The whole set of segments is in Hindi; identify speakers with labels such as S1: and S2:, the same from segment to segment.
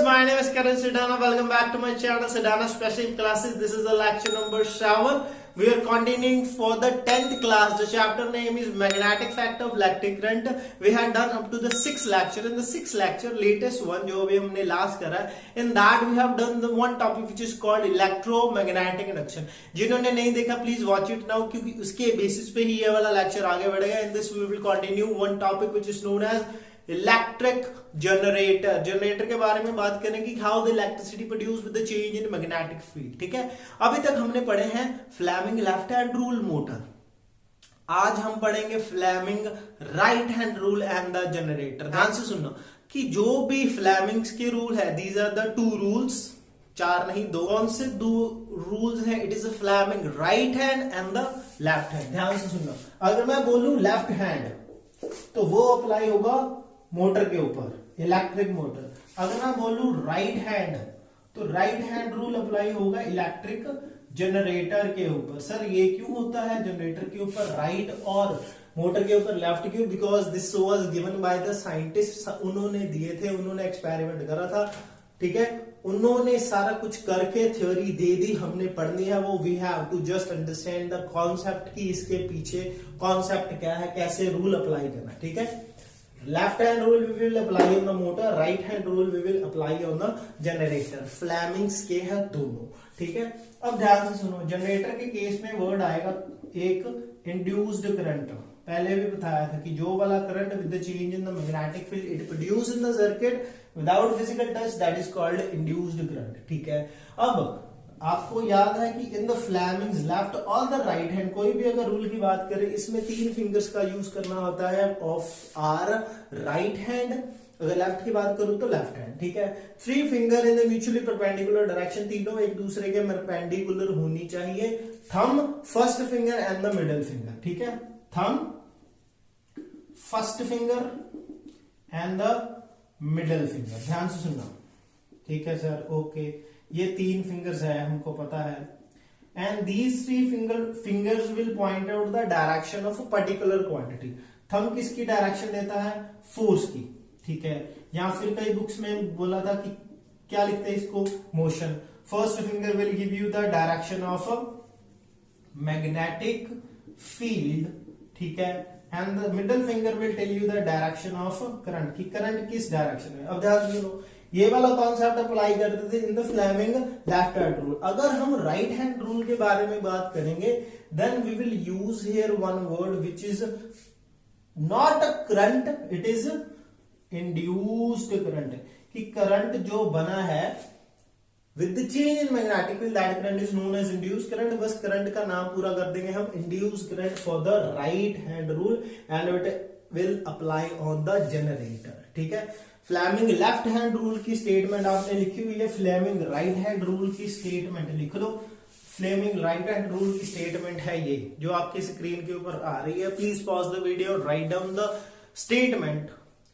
S1: my name is Karan Sedana. Welcome back to my channel Sedana Special Classes. This is the lecture number 7. We are continuing for the 10th class. The chapter name is Magnetic Effect of Electric Current. We had done up to the 6th lecture. In the 6th lecture, latest one जो अभी हमने last करा, in that we have done the one topic which is called electromagnetic induction. जिन्होंने नहीं देखा please watch it now क्योंकि उसके basis पे ही ये वाला lecture आगे बढ़ेगा. In this we will continue one topic which is known as electric generator. Generator के बारे में बात करेंगे how the electricity produce with the change in magnetic field. ठीक है, अभी तक हमने पढ़े हैं Fleming left hand rule motor. आज हम पढ़ेंगे Fleming right hand rule and the generator. ध्यान से सुनना कि जो भी फ्लेमिंग्स के रूल है, these are the two rules, चार नहीं दो. कौन से दो रूल्स है? It is a Fleming right hand and the left hand. ध्यान से सुनना, अगर मैं बोलूं लेफ्ट हैंड तो वो अप्लाई होगा मोटर के ऊपर, इलेक्ट्रिक मोटर. अगर मैं बोलूं राइट हैंड तो राइट हैंड रूल अप्लाई होगा इलेक्ट्रिक जनरेटर के ऊपर. सर ये क्यों होता है जनरेटर के ऊपर राइट और मोटर के ऊपर लेफ्ट क्यों? Because this was given by the scientist. उन्होंने दिए थे, उन्होंने एक्सपेरिमेंट करा था. ठीक है, उन्होंने सारा कुछ करके थ्योरी दे दी, हमने पढ़नी है वो. We have to just understand the concept की इसके पीछे कॉन्सेप्ट क्या है, कैसे रूल अप्लाई करना. ठीक है, left hand rule we will apply on the motor, right hand rule we will apply on the generator. Fleming's के हैं दोनों. ठीक है, अब ध्यान से सुनो. जनरेटर के केस में वर्ड आएगा एक इंड्यूस्ड करंट. पहले भी बताया था कि जो वाला current with the change in the magnetic field it produce in the circuit without physical touch, that is called induced current. ठीक है, अब आपको याद है कि इन द फ्लेमिंग्स लेफ्ट और द राइट हैंड, कोई भी अगर रूल की बात करें इसमें 3 फिंगर्स का यूज करना होता है ऑफ आर राइट हैंड. अगर लेफ्ट की बात करूं तो लेफ्ट हैंड. ठीक है, 3 finger in the mutually perpendicular direction, तीनों एक दूसरे के परपेंडिकुलर होनी चाहिए. Thumb, first finger and the middle finger. ठीक है, thumb, first finger and the middle finger. ध्यान से सुनना. ठीक है सर, ओके. ये 3 फिंगर्स है, हमको पता है. And these 3 fingers will point out the direction of a particular quantity. Thumb किसकी डायरेक्शन देता है? फोर्स की. ठीक है, या फिर कई बुक्स में बोला था कि क्या लिखते हैं इसको? Motion. First finger will give you the direction of a magnetic field. ठीक है, and the middle finger will tell you the direction of current, की करंट किस डायरेक्शन में. अब ध्यान सुनो, ये वाला कॉन्सेप्ट अप्लाई करते थे in the Fleming left hand rule. अगर हम राइट हैंड रूल के बारे में बात करेंगे then we will use here one word which is not a current, it is induced current. कि करंट जो बना है with the change in magnetic field that current is known as induced current. बस करंट का नाम पूरा कर देंगे हम, induced current for the right hand rule and it will apply on the generator. ठीक है, फ्लेमिंग लेफ्ट हैंड रूल की स्टेटमेंट आपने लिखी हुई है, फ्लेमिंग राइट हैंड रूल की स्टेटमेंट लिख दो. फ्लेमिंग राइट हैंड रूल की स्टेटमेंट है ये जो आपकी स्क्रीन के ऊपर आ रही है. Please pause the video, write down the statement.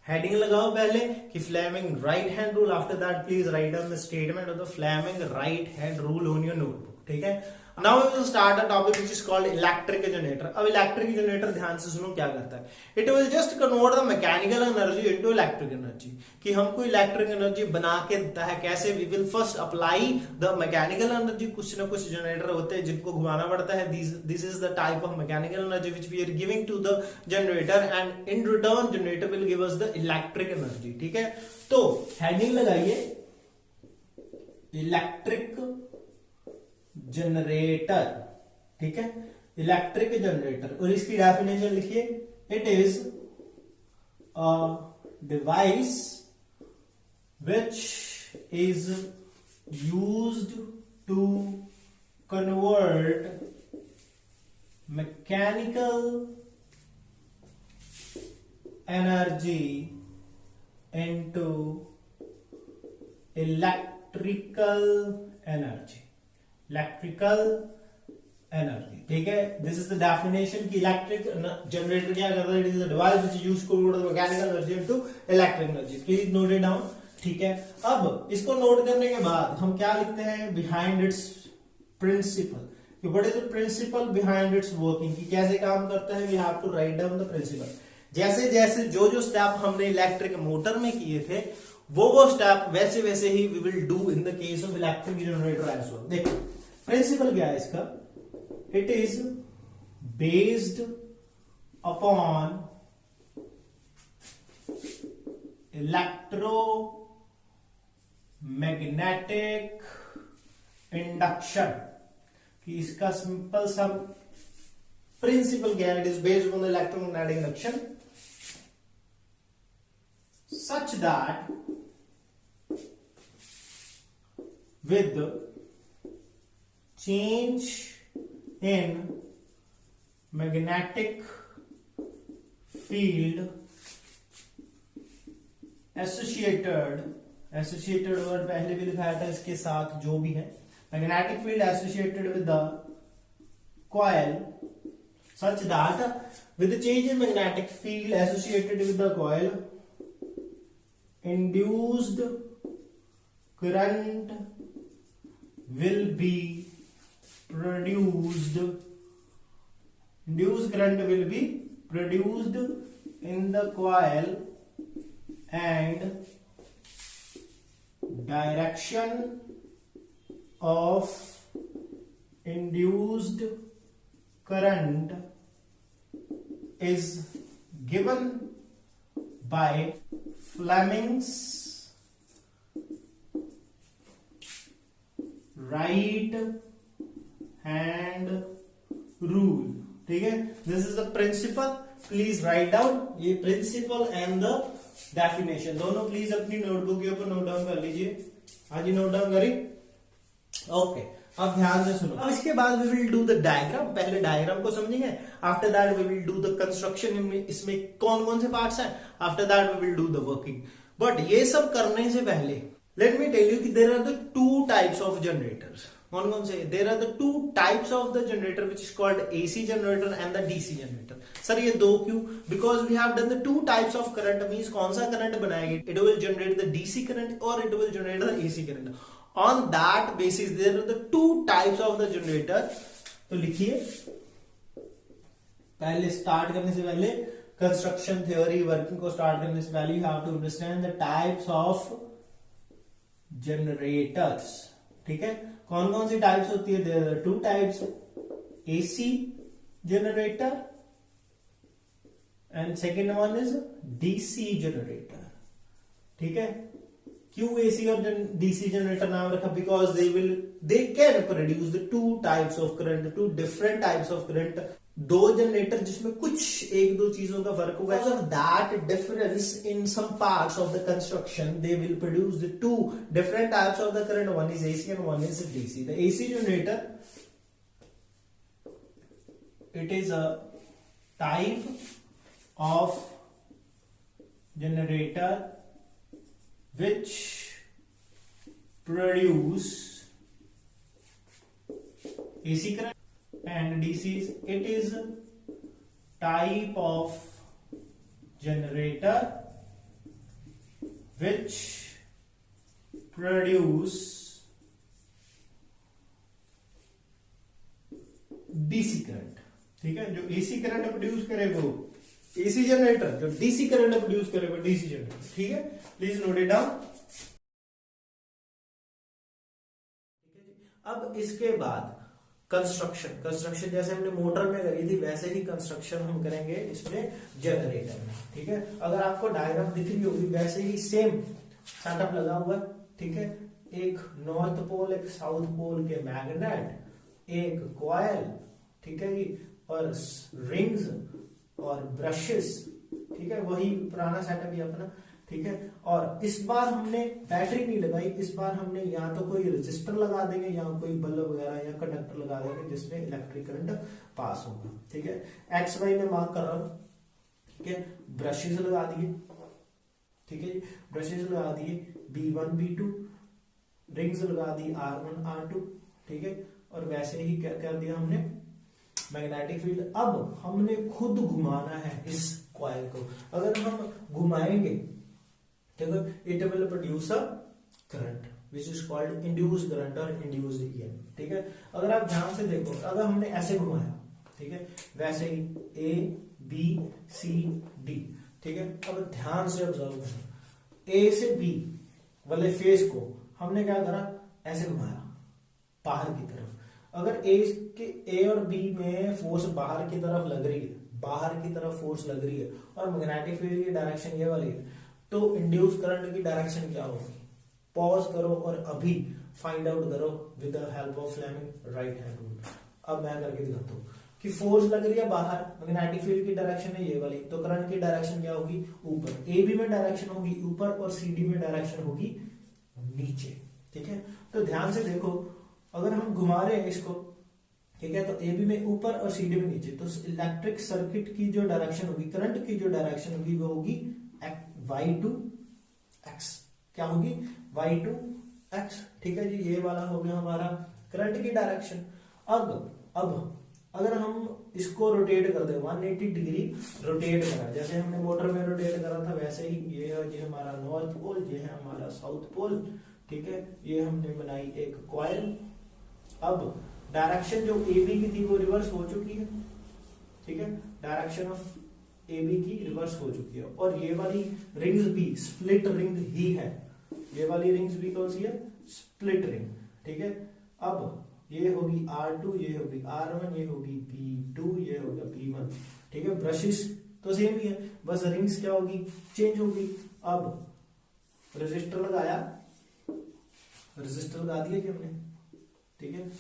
S1: Heading लगाओ पहले कि Fleming right hand rule. After that please write down the statement of the Fleming right hand rule on your notebook. ठीक है, now we will start a topic which is called electric generator. अब इलेक्ट्रिक जनरेटर ध्यान से सुनो क्या करता है. It will just convert the mechanical energy into electric energy. कि हमको इलेक्ट्रिक एनर्जी बना के देता है. कैसे? We will first apply the mechanical energy. कुछ ना कुछ जनरेटर होते हैं जिनको घुमाना पड़ता है. This is the type of mechanical energy which we are giving to the generator and in return generator will give us the electric energy. ठीक है, तो हेडिंग लगाइए इलेक्ट्रिक जनरेटर. ठीक है, इलेक्ट्रिक जनरेटर. और इसकी डेफिनेशन लिखिए. It is a device which is used to convert mechanical energy into electrical energy. Electrical energy. ठीक है, दिस इज द डेफिनेशन कि इलेक्ट्रिक जनरेटर क्या करता है? It is a device which is used to convert mechanical energy into electric energy. Please note it down. ठीक है, अब इसको नोट करने के बाद हम क्या लिखते हैं? Behind its principle. What is the principle behind its working, कि कैसे काम करता है. We have to write down the principle. जैसे जैसे जो जो स्टेप हमने इलेक्ट्रिक मोटर में किए थे वो स्टेप वैसे वैसे ही we will do in the case of electric generator as well. देखो प्रिंसिपल क्या है इसका, it is based upon electromagnetic induction, कि इसका सिंपल सा प्रिंसिपल क्या है, it is based on electromagnetic induction such that with change in magnetic field associated word पहले भी लिखाया था इसके साथ, जो भी है magnetic field associated with the coil such that with the change in magnetic field associated with the coil induced current will be produced in the coil and direction of induced current is given by Fleming's right hand rule। ठीक है, this is the principle, please write down ये प्रिंसिपल एंड द डेफिनेशन दोनों प्लीज अपनी नोटबुक के ऊपर नोट डाउन कर लीजिए। हाँ जी, नोट डाउन करी, ओके। अब ध्यान से सुनो, अब इसके बाद we will do the diagram. पहले डायग्राम को समझेंगे, after that we will do the construction, इसमें कौन कौन से पार्ट्स हैं, after that we will do the working. But ये सब करने से पहले लेट मी टेल यू कि there are the two types of generators. कौन कौन से? There are the two types of the generator which is called AC generator and the DC generator. Sir ये दो क्यों? Because we have done the two types of current, means कौन सा करंट बनाएंगे, it will generate the DC current और it will generate the AC current. On that basis there are the two types of the generator। तो लिखिए, पहले स्टार्ट करने से पहले कंस्ट्रक्शन थ्योरी वर्किंग को स्टार्ट करने से पहले you have to understand the types of generators. ठीक है, कौन कौन सी टाइप्स होती है? There are two types, AC generator and second one is DC generator. ठीक है, क्यों एसी और डीसी जनरेटर नाम रखा? Because they can produce the two types of current, two different types of current. दो जनरेटर जिसमें कुछ एक दो चीजों का फर्क होगा, of that difference in some parts of the construction they will produce the two different types of the current, one is AC and one is DC. The AC generator, it is a type of generator which produce AC current and DCs. It is a type of generator which produce DC current। ठीक है, जो AC करंट प्रोड्यूस करेगा एसी जनरेटर, जो डीसी करंट प्रोड्यूस करेगा डीसी जनरेटर। ठीक है, प्लीज नोट इट डाउन। अब इसके बाद कंस्ट्रक्शन जैसे हमने मोटर में करी थी वैसे ही कंस्ट्रक्शन हम करेंगे इसमें जनरेटर में। ठीक है, अगर आपको डायग्राम दिख रही होगी वैसे ही सेम सेटअप लगा हुआ है। ठीक है, एक नॉर्थ पोल एक साउथ पोल के मैग्नेट, एक कॉइल, ठीक है जी, और रिंग्स और ब्रशेस। ठीक है, वही पुराना सेटअप ही अपना। ठीक है, और इस बार हमने बैटरी नहीं लगाई, इस बार हमने या तो कोई रजिस्टर लगा देंगे या कोई बल्ब वगैरह या कंडक्टर लगा देंगे जिसमें इलेक्ट्रिक करंट पास होगा। ठीक है, एक्स वाई में मार्क कर रहा हूं। ठीक है, ब्रशेस लगा दिए। ठीक है जी, ब्रशेस लगा दिए, B1 B2, रिंग्स लगा दी R1 R2। ठीक है, और वैसे ही क्या कर दिया हमने, मैग्नेटिक फील्ड। अब हमने खुद घुमाना है इस कॉइल को। अगर हम घुमाएंगे ठीक है, it will produce a current which is called induced current और इंड्यूस्ड ईएमएफ। ठीक है, अगर आप ध्यान से देखो, अगर हमने ऐसे घुमाया, ठीक है, वैसे ही A B C D। ठीक है, अब ध्यान से ऑब्जर्व करो, A से B
S2: वाले फेस को हमने क्या करा, ऐसे घुमाया बाहर की तरफ। अगर ए और बी में फोर्स बाहर की तरफ लग रही है, बाहर की तरफ फोर्स लग रही है और मैग्नेटिक फील्ड की डायरेक्शन ये वाली है, तो इंड्यूस करंट की डायरेक्शन क्या होगी? पॉज करो और अभी फाइंड आउट करो with the help of Fleming right hand rule. अब मैं करके दिखाता हूँ कि फोर्स लग रही है बाहर, मैग्नेटिक फील्ड की डायरेक्शन है ये वाली, तो करंट की डायरेक्शन क्या होगी? ऊपर। ए बी में डायरेक्शन होगी ऊपर और सी डी में डायरेक्शन होगी नीचे। ठीक है, तो ध्यान से देखो, अगर हम घुमा रहे हैं इसको, ठीक है, तो ए बी में ऊपर और सी डी में नीचे, तो इलेक्ट्रिक सर्किट की जो डायरेक्शन होगी, करंट की जो डायरेक्शन होगी वो होगी वाई टू एक्स। क्या होगी? Y to X. ठीक है जी, ये वाला हो गया हमारा करंट की डायरेक्शन। अब अगर हम इसको रोटेट कर दे 180 डिग्री रोटेट करा, जैसे हमने मोटर में रोटेट करा था वैसे ही ये हमारा नॉर्थ पोल, ये है हमारा साउथ पोल। ठीक है, ये हमने बनाई एक कॉइल। अब डायरेक्शन जो ए बी की थी वो रिवर्स हो चुकी है। ठीक है, डायरेक्शन ऑफ ए बी की रिवर्स हो चुकी है, और ये वाली रिंग्स भी स्प्लिट रिंग ही है। ये वाली रिंग्स भी कौन सी है? Split ring. ठीक है, अब ये होगी R2, ये होगी R1, ये होगी P2, ये होगा P1। ठीक है, ब्रशेस तो सेम ही है, बस रिंग्स क्या होगी? चेंज होगी। अब रेजिस्टर लगाया, रेजिस्टर लगा दिया जी हमने। ठीक है,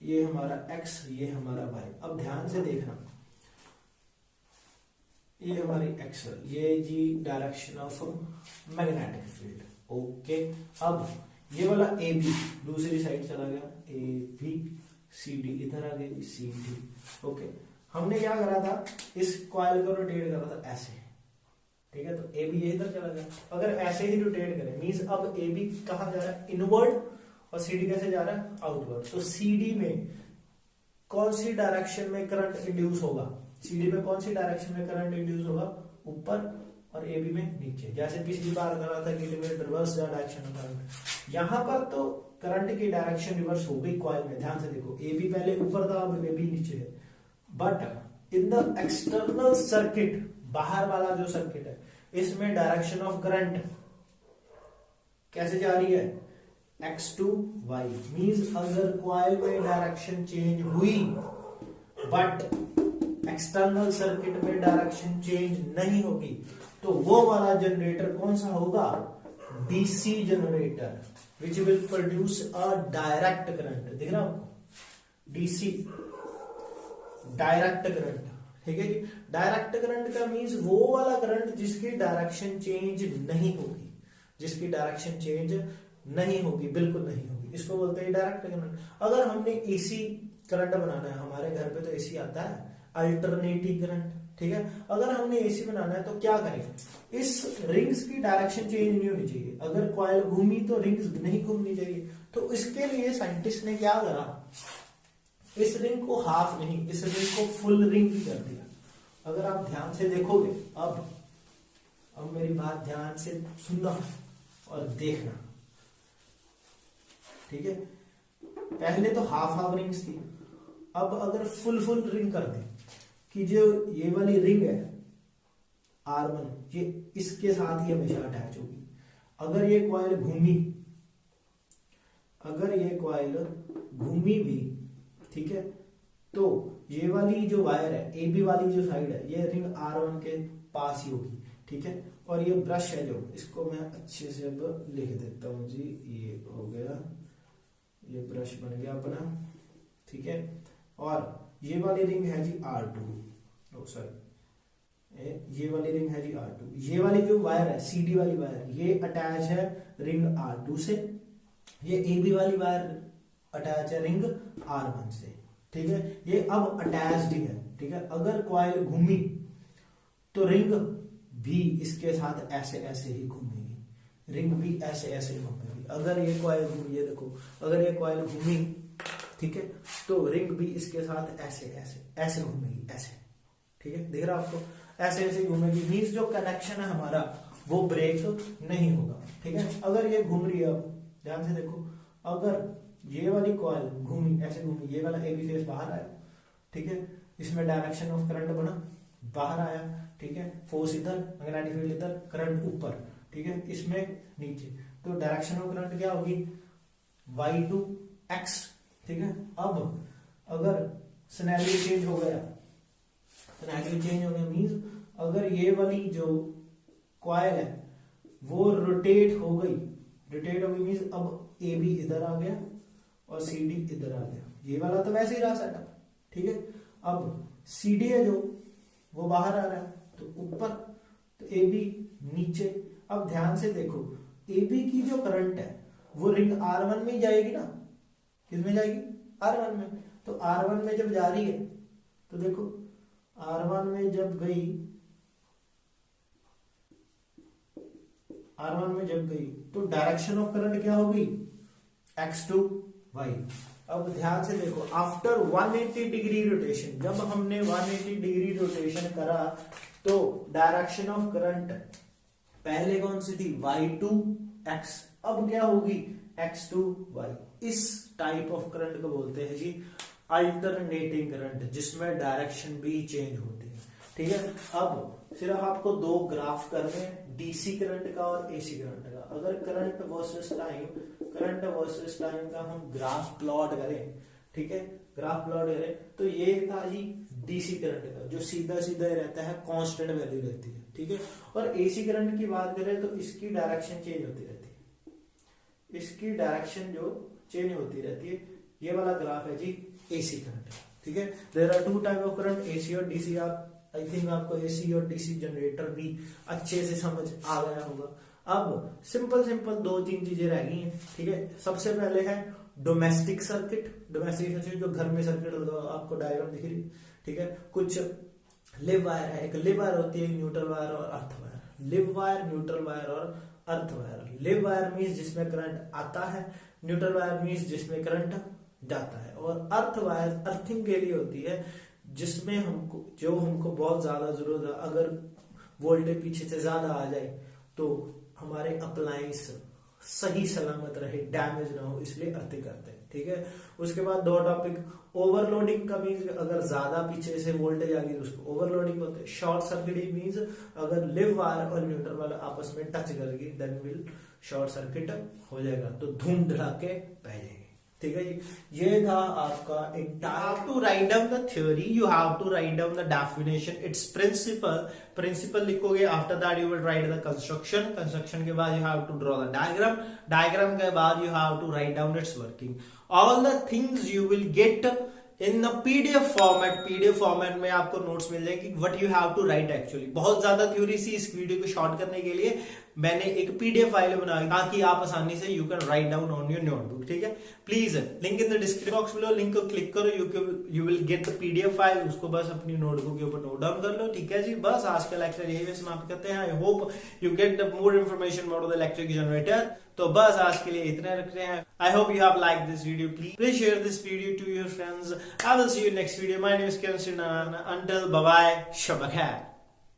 S2: ये हमारा X, ये हमारा Y। अब ध्यान से देखना, ये हमारी X, ये G direction of magnetic field. Okay, अब ये वाला ए बी दूसरी साइड चला गया, ए बी, सी डी इधर आ गई, सी डी। ओके, हमने क्या करा था? इस कॉइल को रोटेट करा था ऐसे। ठीक है, तो ए बी ये इधर चला गया। अगर ऐसे ही रोटेट करें मींस अब ए बी कहाँ जा रहा है? इनवर्ड, और सी डी कैसे जा रहा है? आउटवर्ड। तो सी डी में कौन सी डायरेक्शन में करंट इंड्यूस होगा? सी डी में कौन सी डायरेक्शन में करंट इंड्यूस होगा? ऊपर, और ए बी में नीचे। जैसे पिछली बार करा था कि रिवर्स डायरेक्शन ऑफ करंट, यहां पर तो करंट की डायरेक्शन रिवर्स हो गई कॉइल में। ध्यान से देखो, ए बी पहले ऊपर था, अब ए बी नीचे है। But in the external circuit, बाहर वाला जो सर्किट है, इसमें डायरेक्शन ऑफ करंट कैसे जा रही है? X to Y. मीन्स अगर कॉइल में डायरेक्शन चेंज हुई बट एक्सटर्नल सर्किट में डायरेक्शन चेंज नहीं होगी, तो वो वाला जनरेटर कौन सा होगा? DC generator, which will produce a direct current. दिख रहा आपको? DC direct current. ठीक है जी, डायरेक्ट करंट का मींस वो वाला करंट जिसकी डायरेक्शन चेंज नहीं होगी, जिसकी डायरेक्शन चेंज नहीं होगी, बिल्कुल नहीं होगी, इसको बोलते हैं डायरेक्ट करंट। अगर हमने एसी करंट बनाना है, हमारे घर पे तो एसी आता है, अल्टरनेटिंग करंट। ठीक है, अगर हमने एसी बनाना है तो क्या करें? इस रिंग्स की डायरेक्शन चेंज नहीं होनी चाहिए। अगर कॉइल घूमी तो रिंग्स नहीं घूमनी चाहिए। तो इसके लिए साइंटिस्ट ने क्या करा? इस रिंग को हाफ नहीं, इस रिंग को फुल रिंग ही कर दिया। अगर आप ध्यान से देखोगे, अब मेरी बात ध्यान से सुनना और देखना। ठीक है, पहले तो हाफ रिंग्स थी, अब अगर फुल रिंग कर दे कि जो ये वाली रिंग है R1, ये इसके साथ ही हमेशा अटैच होगी। अगर ये कॉइल घूमी भी, ठीक है, तो ये वाली जो वायर है, ए बी वाली जो साइड है, ये रिंग R1 के पास ही होगी। ठीक है, और ये ब्रश है जो, इसको मैं अच्छे से अब लिख देता हूं जी। ये हो गया, ये ब्रश बन गया अपना। ठीक है, और ये वाली रिंग है जी R2, सॉरी, ये वाली रिंग है जी R2। ये वाली जो वायर है, CD वाली वायर, ये अटैच है रिंग R2 से। ये AB वाली वायर अटैच है रिंग R1 से। ठीक है, ये अब अटैच्ड ही है। ठीक है, अगर कॉइल घूमी तो रिंग भी इसके साथ ऐसे ऐसे ही घूमेगी, रिंग भी ऐसे ऐसे घूमेगी। अगर ये कॉइल घूमी, ये देखो, अगर ये कॉइल घूमी, ठीक है, तो रिंग भी इसके साथ ऐसे ऐसे ऐसे घूमेगी, ऐसे। ठीक है, दिख रहा आपको? ऐसे ऐसे घूमेगी। मींस जो कनेक्शन है हमारा वो ब्रेक नहीं होगा। ठीक है, अगर ये घूम रही है, अब ध्यान से देखो, अगर ये वाली कॉइल घूमी, ऐसे घूमी, ये वाला AB फेस बाहर आया। ठीक है, इसमें डायरेक्शन ऑफ करंट बना, बाहर आया। ठीक है, फोर्स इधर, मैग्नेटिक फील्ड इधर, करंट ऊपर। ठीक है, इसमें नीचे, तो डायरेक्शन ऑफ करंट क्या होगी, y टू x, ठीक है। अब अगर सिनेरियो चेंज हो गया, सिनेरियो चेंज हो गया मींस अगर ये वाली जो कॉइल है वो रोटेट हो गई मींस अब ए बी इधर आ गया और सी डी इधर आ गया, ये वाला तो वैसे ही रहा सेटअप, ठीक है। अब सी डी है जो वो बाहर आ रहा है, तो ऊपर, तो ए बी नीचे। अब ध्यान से देखो, ए बी की जो करंट है वो रिंग R1 में ही जाएगी ना, किसमें जाएगी, R1 में। तो R1 में जब जा रही है तो देखो R1 में जब गई, R1 में जब गई तो डायरेक्शन ऑफ करंट क्या होगी, x टू y। अब ध्यान से देखो, आफ्टर 180 डिग्री रोटेशन, जब हमने 180 डिग्री रोटेशन करा तो डायरेक्शन ऑफ करंट पहले कौन सी थी, y टू x, अब क्या होगी, x टू y। इस टाइप ऑफ करंट को बोलते हैं जी अल्टरनेटिंग करंट, जिसमें डायरेक्शन भी चेंज होती है, ठीक है। अब सिर्फ आपको दो ग्राफ करने हैं, डीसी करंट का और एसी करंट का। अगर करंट वर्सेस टाइम का हम ग्राफ प्लॉट करें, ठीक है, ग्राफ प्लॉट करें, तो ये था जी डीसी करंट का, जो सीधा सीधा रहता है, कांस्टेंट वैल्यू रहती है, ठीक है। और एसी करंट की बात करें तो इसकी डायरेक्शन चेंज होती रहती है, इसकी डायरेक्शन जो चेंज होती रहती है। ये वाला ग्राफ है जी एसी करंट, ठीक है। There are two type of current, AC और डीसी। आप आई थिंक आपको एसी और डीसी जनरेटर भी अच्छे से समझ आ गया होगा। अब सिंपल दो तीन चीजें रह गई हैं, ठीक है। सबसे पहले है डोमेस्टिक सर्किट, जो घर में सर्किट होगा, आपको डायग्राम दिख रही, ठीक है। कुछ लिव वायर है, एक लिव वायर होती है, न्यूट्रल वायर और earth wire. Live wire, neutral wire और earth wire. Live wire means जिसमें करंट आता है, न्यूट्रल वायर मीन्स जिसमें करंट जाता है, और अर्थ वायर अर्थिंग के लिए होती है, जिसमें हमको बहुत ज्यादा जरूरत है। अगर वोल्टेज पीछे से ज्यादा आ जाए तो हमारे अप्लायंस सही सलामत रहे, डैमेज ना हो, इसलिए अर्थिंग करते हैं, ठीक है। उसके बाद दो टॉपिक, ओवरलोडिंग का मीन्स अगर ज्यादा पीछे से वोल्टेज आ गई तो उसको ओवरलोडिंग बोलते हैं। शॉर्ट सर्किटिंग मीन्स अगर लिव वायर और न्यूट्रल वायर आपस में टच करेगी देन विल शॉर्ट सर्किट हो जाएगा, तो धूम धड़ाके बह जाएगी, ठीक है जी। ये था आपका एक, you have to write down the theory, you have to write down the definition, its principle लिखोगे, after that you will write the construction के बाद you have to draw the diagram के बाद you have to write down its working, all the things you will get in the PDF format में आपको नोट्स मिल जाएगी, what you have to write actually। बहुत ज्यादा थ्योरी सी, इस वीडियो को शॉर्ट करने के लिए मैंने एक PDF फाइल बनाई ताकि आप आसानी से you can write down on your notebook, ठीक है। Please link in the description box below, link को क्लिक करो, you will get the PDF file, उसको बस अपनी नोटबुक के ऊपर नोट डाउन कर लो, ठीक है जी। बस आज का लेक्चर यही समाप्त करते हैं। I hope you get the more information about the electric generator. तो बस आज के लिए इतना रखते हैं। I hope you have like this video, please share this video to your friends. I will see you next video. My name is Kiran Sinha, until bye bye, शब खैर।